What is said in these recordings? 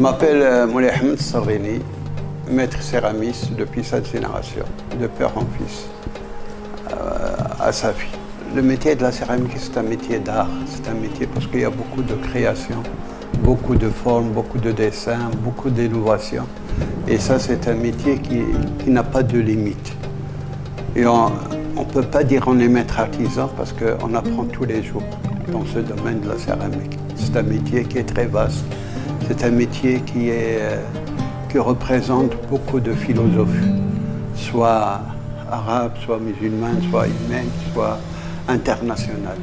m'appelle Moulay Ahmed Sarrini, maître céramiste depuis 7 générations, de père en fils, à Safi. Le métier de la céramique, c'est un métier d'art, c'est un métier parce qu'il y a beaucoup de création, beaucoup de formes, beaucoup de dessins, beaucoup d'innovations. Et ça, c'est un métier qui n'a pas de limite. Et on ne peut pas dire on est maître artisan parce qu'on apprend tous les jours dans ce domaine de la céramique. C'est un métier qui est très vaste. C'est un métier qui représente beaucoup de philosophies, soit arabes, soit musulmanes, soit humaines, soit internationales.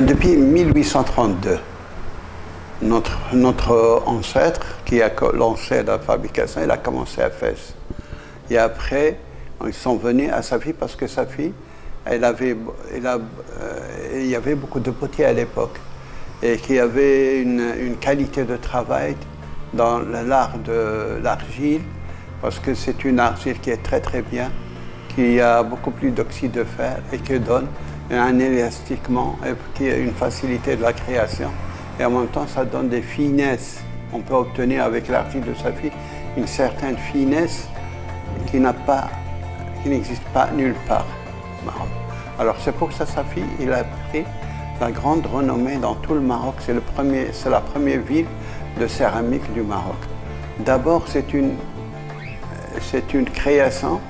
Depuis 1832, notre ancêtre qui a lancé la fabrication, il a commencé à Fès. Et après, ils sont venus à Safi parce que Safi, il y avait beaucoup de potiers à l'époque et qu'il y avait une qualité de travail dans l'art de l'argile parce que c'est une argile qui est très très bien, qui a beaucoup plus d'oxyde de fer et qui donne un élastiquement, qui a une facilité de la création. Et en même temps, ça donne des finesses. On peut obtenir avec l'argile de Safi une certaine finesse qui n'existe pas nulle part au Maroc. Alors c'est pour ça Safi, il a pris la grande renommée dans tout le Maroc. C'est la première ville de céramique du Maroc. D'abord, c'est une création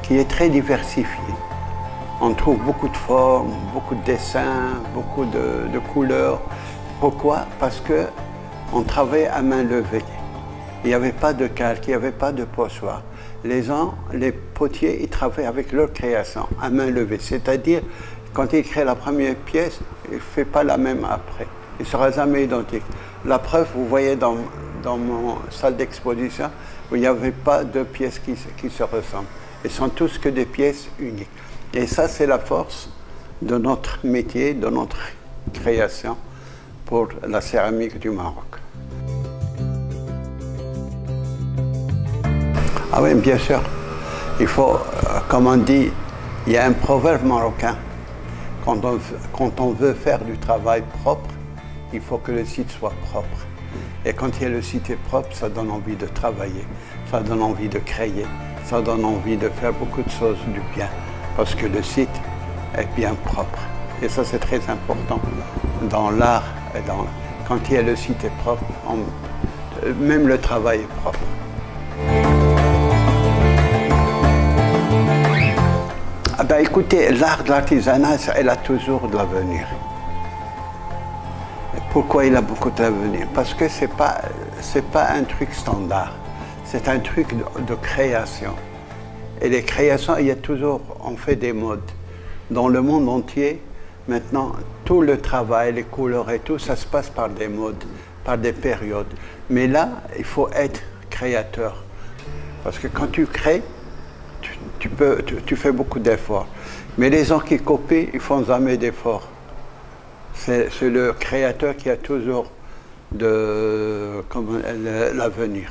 qui est très diversifiée. On trouve beaucoup de formes, beaucoup de dessins, beaucoup de couleurs. Pourquoi? Parce qu'on travaillait à main levée. Il n'y avait pas de calque, il n'y avait pas de pochoir. Les potiers, ils travaillent avec leur création, à main levée. C'est-à-dire, quand ils créent la première pièce, il ne fait pas la même après. Il ne sera jamais identique. La preuve, vous voyez dans mon salle d'exposition, où il n'y avait pas de pièces qui se ressemblent. Ils sont tous que des pièces uniques. Et ça, c'est la force de notre métier, de notre création pour la céramique du Maroc. Ah oui, bien sûr. Il faut, comme on dit, il y a un proverbe marocain. Quand on veut faire du travail propre, il faut que le site soit propre. Et quand le site est propre, ça donne envie de travailler, ça donne envie de créer, ça donne envie de faire beaucoup de choses du bien. Parce que le site est bien propre. Et ça, c'est très important dans l'art. Quand le site est propre, même le travail est propre. Ah ben, écoutez, l'art de l'artisanat, elle a toujours de l'avenir. Pourquoi il a beaucoup d'avenir? Parce que c'est pas un truc standard, c'est un truc de création. Et les créations, on fait des modes. Dans le monde entier, maintenant, tout le travail, les couleurs et tout, ça se passe par des modes, par des périodes. Mais là, il faut être créateur. Parce que quand tu crées, tu fais beaucoup d'efforts. Mais les gens qui copient, ils font jamais d'efforts. C'est le créateur qui a toujours l'avenir.